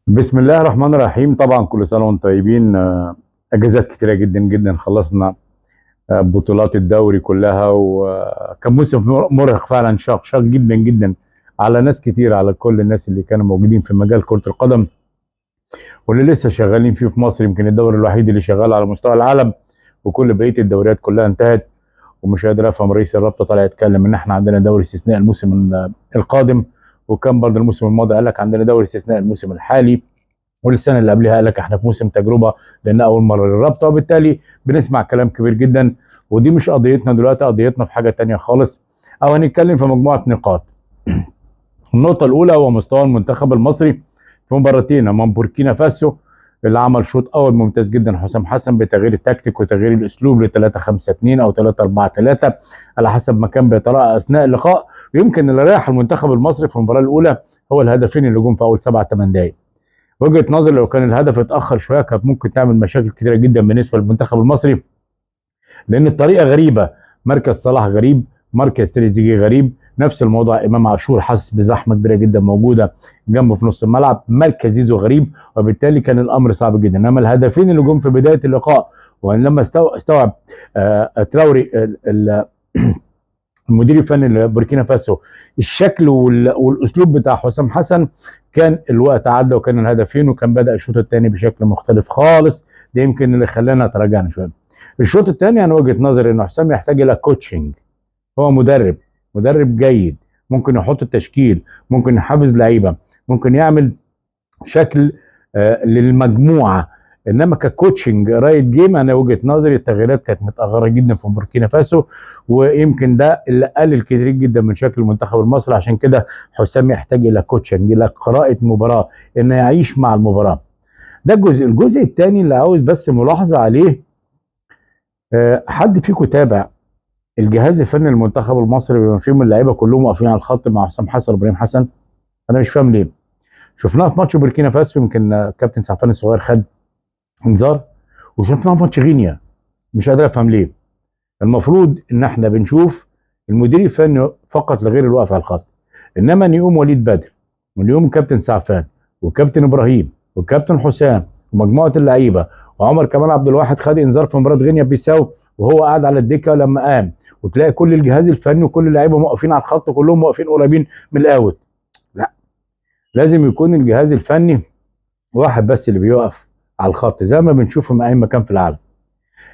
بسم الله الرحمن الرحيم. طبعا كل سنه وانتم طيبين. اجازات كتيره جدا جدا، خلصنا بطولات الدوري كلها، وكان موسم مرهق فعلا، شاق جدا جدا على ناس كتير، على كل الناس اللي كانوا موجودين في مجال كره القدم واللي لسه شغالين فيه في مصر. يمكن الدوري الوحيد اللي شغال على مستوى العالم، وكل بقيه الدوريات كلها انتهت. ومش قادر افهم رئيس الرابطه طالع يتكلم ان احنا عندنا دوري استثناء الموسم القادم، وكان برضه الموسم الماضي قال لك عندنا دوري استثناء الموسم الحالي، والسنه اللي قبلها قال لك احنا في موسم تجربه لان اول مره للرابطه، وبالتالي بنسمع كلام كبير جدا. ودي مش قضيتنا دلوقتي، قضيتنا في حاجه تانية خالص، او هنتكلم في مجموعه نقاط. النقطه الاولى هو مستوى المنتخب المصري في مباراتين امام بوركينا فاسو، اللي عمل شوط اول ممتاز جدا حسام حسن بتغيير التكتيك وتغيير الاسلوب ل 3-5-2 او 3-4-3 على حسب ما كان بيتراءى اثناء اللقاء. ويمكن اللي ريح المنتخب المصري في المباراه الاولى هو الهدفين اللي جم في اول 7 8 دقائق. وجهة نظري لو كان الهدف اتأخر شوية كانت ممكن تعمل مشاكل كتيرة جدا بالنسبة للمنتخب المصري، لأن الطريقة غريبة. مركز صلاح غريب، مركز تريزيجيه غريب، نفس الموضوع إمام عاشور حاسس بزحمة كبيرة جدا موجودة جنبه في نص الملعب، مركز زيزو غريب، وبالتالي كان الأمر صعب جدا. إنما الهدفين اللي جم في بداية اللقاء، ولما استوعب تراوري المدير الفني لبوركينا فاسو الشكل والاسلوب بتاع حسام حسن، كان الوقت عدى وكان الهدفين، وكان بدأ الشوط الثاني بشكل مختلف خالص. ده يمكن اللي خلانا تراجعنا شويه. الشوط الثاني انا وجهة نظري ان حسام يحتاج الى كوتشنج. هو مدرب جيد، ممكن يحط التشكيل، ممكن يحفز لعيبه، ممكن يعمل شكل للمجموعه. انما ككوتشنج رايت جيم، انا وجهه نظري التغييرات كانت متاخره جدا في بوركينا فاسو، ويمكن ده اللي قلل كتير جدا من شكل المنتخب المصري. عشان كده حسام يحتاج الى كوتشنج، الى قراءه مباراه، انه يعيش مع المباراه. ده الجزء الثاني اللي عاوز بس ملاحظه عليه. حد فيكم تابع الجهاز الفني للمنتخب المصري بما فيهم اللعيبه كلهم واقفين على الخط مع حسام حسن وابراهيم حسن؟ انا مش فاهم ليه. شفناها في ماتش بوركينا فاسو، يمكن كابتن سعفان الصغير خد انذار، وشفناها في ماتش غينيا. مش قادر افهم ليه. المفروض ان احنا بنشوف المدير الفني فقط لغير الوقف على الخط، انما ان يقوم وليد بدر، وان يقوم كابتن سعفان وكابتن ابراهيم وكابتن حسام ومجموعه اللعيبه، وعمر كمال عبد الواحد خد انذار في مباراه غينيا بيساو وهو قاعد على الدكه لما قام، وتلاقي كل الجهاز الفني وكل اللعيبه موقفين على الخط، كلهم واقفين قريبين من الاوت. لا، لازم يكون الجهاز الفني واحد بس اللي بيقف على الخط زي ما بنشوف في اي مكان في العالم.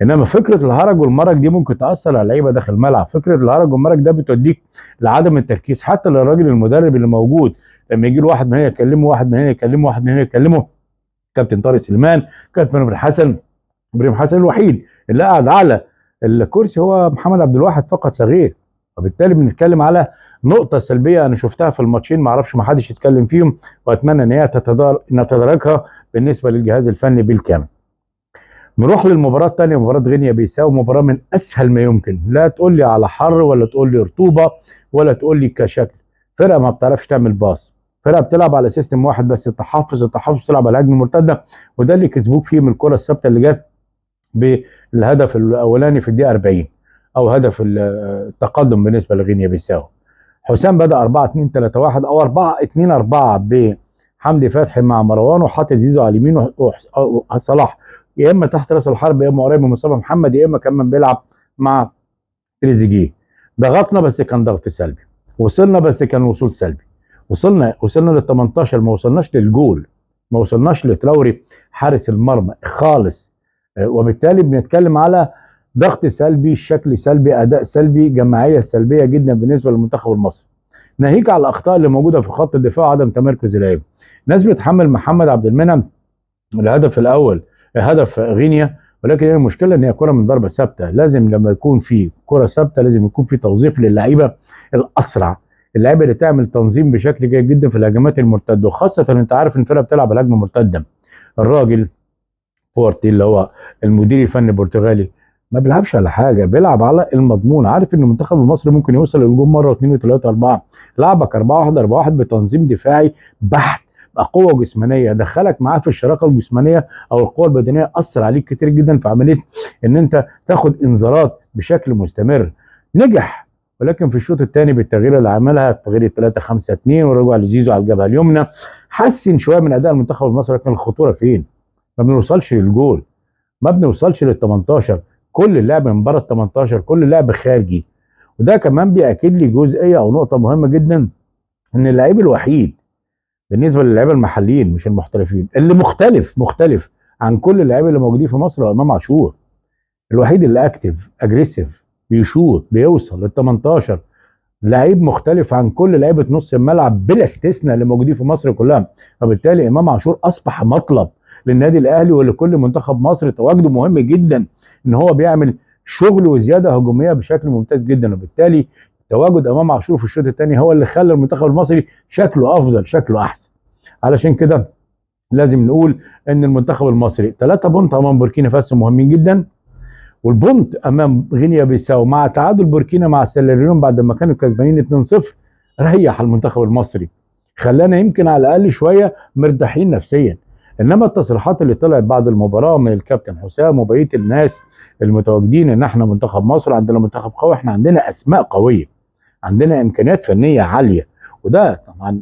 انما فكره الهرج والمرج دي ممكن تاثر على اللعيبه داخل الملعب. فكره الهرج والمرج ده بتوديك لعدم التركيز حتى للراجل المدرب اللي موجود. لما يجي له واحد من هنا يكلمه، واحد من هنا يكلمه، واحد من هنا يكلمه، كابتن طارق سليمان، كابتن ابراهيم حسن. ابراهيم حسن الوحيد اللي قاعد على الكرسي هو محمد عبد الواحد فقط لا غير. وبالتالي بنتكلم على نقطه سلبيه انا شفتها في الماتشين، ما اعرفش ما حدش يتكلم فيهم، واتمنى ان هي نتداركها بالنسبه للجهاز الفني بالكامل. نروح للمباراة الثانية، مباراة غينيا بيساو، مباراة من أسهل ما يمكن. لا تقول لي على حر، ولا تقول لي رطوبة، ولا تقول لي كشكل. فرقة ما بتعرفش تعمل باص، فرقة بتلعب على سيستم واحد بس، التحفظ، تلعب على الهجمة المرتدة. وده اللي كسبوك فيه من الكرة الثابتة اللي جت بالهدف الأولاني في الدقيقة 40، أو هدف التقدم بالنسبة لغينيا بيساو. حسام بدأ 4-2-3-1 أو 4-2-4 بحمدي فتحي مع مروان، وحاطط زيزو على اليمين وصلاح يا اما تحت راس الحرب، يا اما قريب من مصطفى محمد، يا اما كمان بيلعب مع تريزيجيه. ضغطنا بس كان ضغط سلبي، وصلنا بس كان وصول سلبي. وصلنا لل 18، ما وصلناش للجول، ما وصلناش لتراوري حارس المرمى خالص. وبالتالي بنتكلم على ضغط سلبي، شكل سلبي، اداء سلبي، جماعيه سلبيه جدا بالنسبه للمنتخب المصري. ناهيك على الاخطاء اللي موجوده في خط الدفاع وعدم تمركز اللعيبه. ناس بتحمل محمد عبد المنعم الهدف الاول هدف غينيا، ولكن هي المشكله ان هي كره من ضربه ثابته. لازم لما يكون في كره ثابته لازم يكون في توظيف للعيبه الاسرع، اللعيبه اللي تعمل تنظيم بشكل جيد جدا في الهجمات المرتده، وخاصه انت عارف ان الفرقه بتلعب على هجمه مرتده. الراجل بورتي اللي هو المدير الفني البرتغالي ما بيلعبش على حاجه، بيلعب على المضمون. عارف ان المنتخب المصري ممكن يوصل للجون مره واثنين وثلاثه واربعه، لعبك 4-1-4-1 بتنظيم دفاعي بحت، بقوه جسمانيه، دخلك معاه في الشراكه الجسمانيه او القوه البدنيه، اثر عليك كتير جدا في عمليه ان انت تاخد انذارات بشكل مستمر. نجح ولكن في الشوط الثاني بالتغيير اللي عملها تغيير 3-5-2 ورجع لزيزو على الجبهه اليمنى حسن شويه من اداء المنتخب المصري. لكن الخطوره فين؟ ما بنوصلش للجول، ما بنوصلش لل 18، كل اللعب من بره ال 18، كل اللعب خارجي. وده كمان بيأكد لي جزئيه او نقطه مهمه جدا، ان اللعيب الوحيد بالنسبه للاعيبه المحليين مش المحترفين اللي مختلف عن كل اللعيبه اللي موجودين في مصر هو امام عاشور. الوحيد اللي اكتف اجريسيف بيشوط بيوصل لل 18، لعيب مختلف عن كل لعيبه نص الملعب بلا استثناء اللي موجودين في مصر كلها. وبالتالي امام عاشور اصبح مطلب للنادي الاهلي ولكل منتخب مصر. تواجده مهم جدا، ان هو بيعمل شغل وزياده هجوميه بشكل ممتاز جدا. وبالتالي تواجد امام عاشور في الشوط الثاني هو اللي خلى المنتخب المصري شكله افضل، شكله احسن. علشان كده لازم نقول ان المنتخب المصري 3 بونت امام بوركينا فاسو مهمين جدا، والبونت امام غينيا بيساو مع تعادل بوركينا مع سيراليون بعد ما كانوا كسبانين 2-0 ريح المنتخب المصري، خلانا يمكن على الاقل شويه مرتاحين نفسيا. انما التصريحات اللي طلعت بعد المباراه من الكابتن حسام وبقيه الناس المتواجدين ان احنا منتخب مصر عندنا منتخب قوي، احنا عندنا اسماء قويه، عندنا امكانيات فنيه عاليه. وده طبعا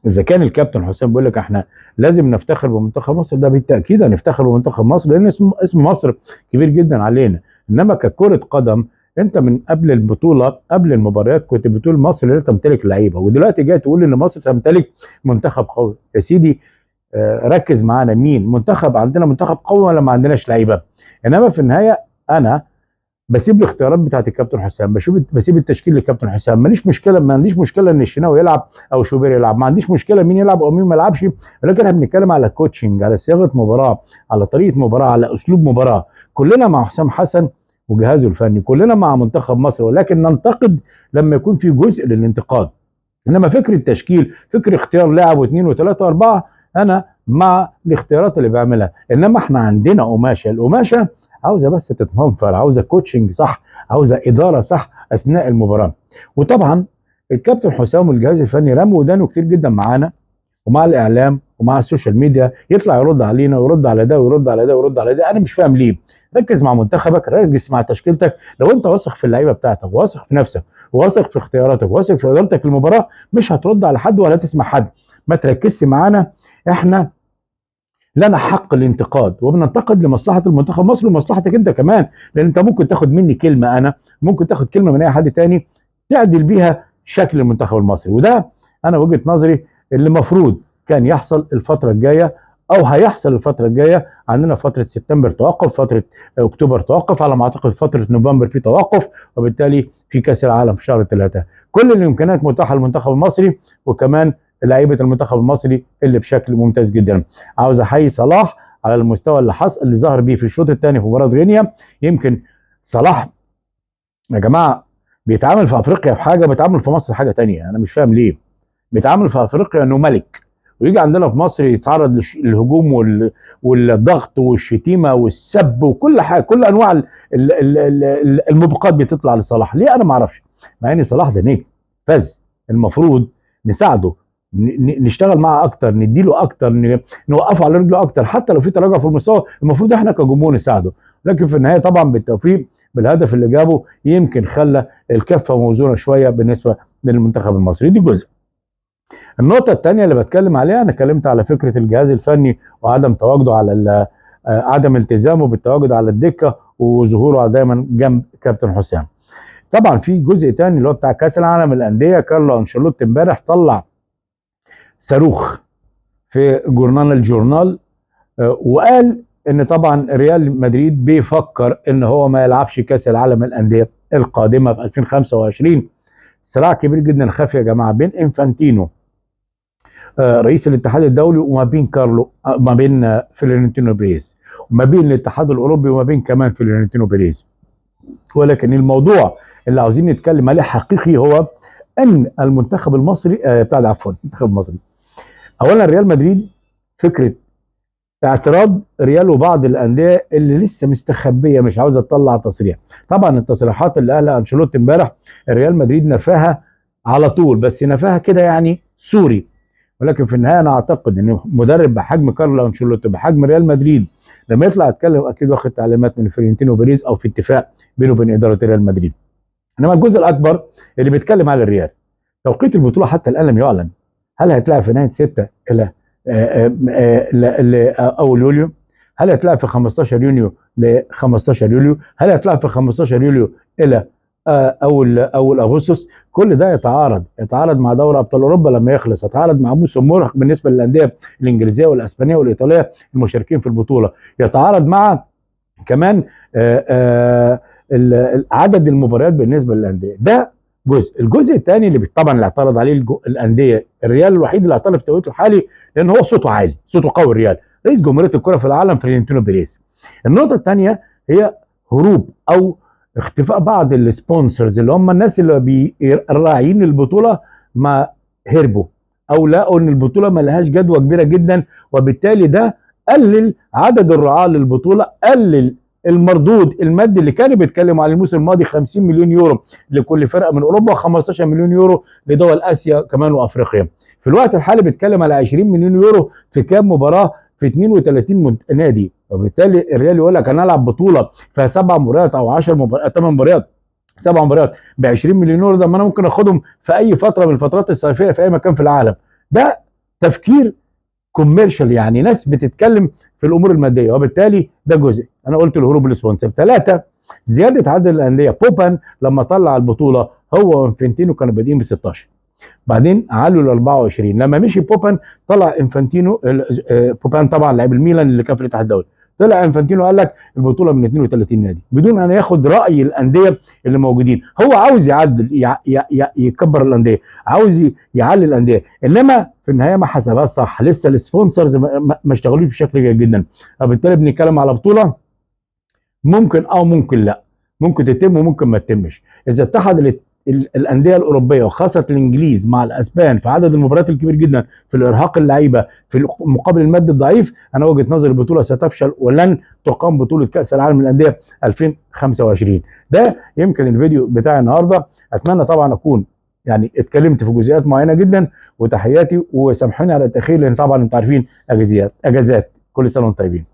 اذا كان الكابتن حسام بيقول لك احنا لازم نفتخر بمنتخب مصر، ده بالتاكيد هنفتخر بمنتخب مصر لان اسم مصر كبير جدا علينا. انما ككره قدم انت من قبل البطوله قبل المباريات كنت بتقول مصر لا تمتلك لعيبه، ودلوقتي جاي تقول ان مصر تمتلك منتخب قوي. يا سيدي ركز معانا، مين منتخب عندنا منتخب قوي ولا ما عندناش لعيبه؟ انما في النهايه انا بسيب الاختيارات بتاعت الكابتن حسام، بسيب التشكيل للكابتن حسام. ما عنديش مشكله ان الشناوي يلعب او شوبير يلعب، ما عنديش مشكله مين يلعب او مين ما يلعبش، ولكن احنا بنتكلم على كوتشنج، على صياغه مباراه، على طريقه مباراه، على اسلوب مباراه. كلنا مع حسام حسن وجهازه الفني، كلنا مع منتخب مصر، ولكن ننتقد لما يكون في جزء للانتقاد. انما فكر التشكيل، فكر اختيار لاعب واثنين وثلاثه واربعه، انا مع الاختيارات اللي بعملها. انما احنا عندنا قماشه، القماشه عاوزه بس تتنفر، عاوزه كوتشنج صح، عاوزه اداره صح اثناء المباراه. وطبعا الكابتن حسام والجهاز الفني رموا ودانه كتير جدا معانا ومع الاعلام ومع السوشيال ميديا، يطلع يرد علينا ويرد على ده ويرد على ده ويرد على ده. انا مش فاهم ليه. ركز مع منتخبك، ركز مع تشكيلتك. لو انت واثق في اللعيبه بتاعتك، واثق في نفسك، واثق في اختياراتك، واثق في ادارتك للمباراه، مش هترد على حد ولا تسمع حد. ما تركزش معانا، احنا لنا حق الانتقاد وبننتقد لمصلحه المنتخب مصر ومصلحتك انت كمان، لان انت ممكن تاخد مني كلمه، انا ممكن تاخد كلمه من اي حد تاني تعدل بيها شكل المنتخب المصري. وده انا وجهه نظري اللي المفروض كان يحصل الفتره الجايه او هيحصل الفتره الجايه. عندنا فتره سبتمبر توقف، فتره اكتوبر توقف، على ما اعتقد فتره نوفمبر في توقف، وبالتالي في كاس العالم في شهر 3. كل الامكانيات متاحه للمنتخب المصري، وكمان لعيبه المنتخب المصري اللي بشكل ممتاز جدا. عاوز احيي صلاح على المستوى اللي حصل اللي ظهر بيه في الشوط الثاني في مباراه غينيا. يمكن صلاح يا جماعه بيتعامل في افريقيا في حاجه، بيتعامل في مصر حاجه ثانيه، انا مش فاهم ليه. بيتعامل في افريقيا انه ملك، ويجي عندنا في مصر يتعرض للهجوم والضغط والشتيمه والسب وكل حاجه، كل انواع الموبقات بتطلع لصلاح. ليه؟ انا ما اعرفش، مع ان صلاح ده نجم فاز. المفروض نساعده، نشتغل معاه اكتر، نديله اكتر، نوقفه على رجله اكتر، حتى لو في تراجع في المستوى المفروض احنا كجمهور نساعده. لكن في النهايه طبعا بالتوفيق بالهدف اللي جابه يمكن خلى الكفه موزونه شويه بالنسبه للمنتخب المصري. دي جزء. النقطة الثانية اللي بتكلم عليها، أنا اتكلمت على فكرة الجهاز الفني وعدم تواجده على عدم التزامه بالتواجد على الدكة وظهوره دايما جنب كابتن حسام. طبعا في جزء ثاني اللي هو بتاع كأس العالم للأندية. كارلو أنشيلوتي امبارح طلع صاروخ في الجورنال وقال ان طبعا ريال مدريد بيفكر ان هو ما يلعبش كأس العالم للأندية القادمة في 2025. صراع كبير جدا خاف يا جماعة بين انفانتينو رئيس الاتحاد الدولي وما بين كارلو ما بين فلورنتينو بيريز، وما بين الاتحاد الاوروبي وما بين كمان فلورنتينو بيريز. ولكن الموضوع اللي عاوزين نتكلم عليه حقيقي هو ان المنتخب المصري المنتخب المصري اولا ريال مدريد، فكره اعتراض ريال وبعض الانديه اللي لسه مستخبيه مش عاوزه تطلع تصريح. طبعا التصريحات اللي قالها انشيلوتي امبارح ريال مدريد نفاها على طول، بس نفاها كده يعني سوري. ولكن في النهايه انا اعتقد ان مدرب بحجم كارلو انشيلوتي بحجم ريال مدريد لما يطلع يتكلم اكيد واخد تعليمات من فلورنتينو بيريز او في اتفاق بينه وبين اداره ريال مدريد. انما الجزء الاكبر اللي بيتكلم على الريال، توقيت البطوله حتى الان لم يعلن. هل هيتلعب في نهايه 6 الى اول يوليو؟ هل هيتلعب في 15 يونيو ل 15 يوليو؟ هل هيتلعب في 15 يوليو الى اول اغسطس؟ كل ده يتعارض مع دوري ابطال اوروبا لما يخلص، يتعارض مع موسم مرهق بالنسبه للانديه الانجليزيه والاسبانيه والايطاليه المشاركين في البطوله، يتعارض مع كمان عدد المباريات بالنسبه للانديه. ده الجزء الثاني اللي طبعا اللي اعترض عليه الانديه، الريال الوحيد اللي اعترض في التوقيت الحالي لان هو صوته عالي، صوته قوي. الريال رئيس جمهوريه الكره في العالم فلورنتينو بيريز. النقطه الثانيه هي هروب او اختفاء بعض السبونسرز اللي هم الناس اللي راعيين البطوله، ما هربوا او لقوا ان البطوله ما لهاش جدوى كبيره جدا، وبالتالي ده قلل عدد الرعاه للبطوله، قلل المردود المادي اللي كانوا بيتكلموا على الموسم الماضي 50 مليون يورو لكل فرقه من اوروبا و15 مليون يورو لدول اسيا كمان وافريقيا. في الوقت الحالي بيتكلم على 20 مليون يورو في كام مباراه في 32 نادي، وبالتالي الريال يقول لك انا العب بطوله فيها 7 مباريات او 10 مباريات 8 مباريات 7 مباريات ب 20 مليون يورو، ده ما انا ممكن اخدهم في اي فتره من الفترات الصيفيه في اي مكان في العالم. ده تفكير كوميرشال، يعني ناس بتتكلم في الامور الماديه، وبالتالي ده جزء. انا قلت الهروب السبونسر. 3، زياده عدد الانديه. بوبان لما طلع البطوله هو وانفنتينو كانوا بادئين ب 16، بعدين علوا ل 24. لما مشي بوبان طلع انفانتينو، بوبان طبعا لاعب الميلان اللي كان في الاتحاد الدولي، طلع انفانتينو قال لك البطوله من 32 نادي بدون ان ياخد راي الانديه اللي موجودين. هو عاوز يعدل يكبر الانديه، عاوز يعلي الانديه، انما في النهايه ما حسبهاش صح. لسه السبونسرز ما اشتغلوش بشكل جيد جدا، فبالتالي بنتكلم على بطوله ممكن او ممكن لا، ممكن تتم وممكن ما تتمش. اذا اتحد الانديه الاوروبيه وخاصه الانجليز مع الاسبان في عدد المباريات الكبير جدا، في الارهاق اللعيبه، في المقابل المادي الضعيف، انا وجهه نظري البطوله ستفشل ولن تقام بطوله كاس العالم للانديه 2025. ده يمكن الفيديو بتاع النهارده. اتمنى طبعا اكون يعني اتكلمت في جزئيات معينه جدا، وتحياتي وسامحوني على التاخير لان طبعا انتم عارفين اجازات. كل سنه وانتم طيبين.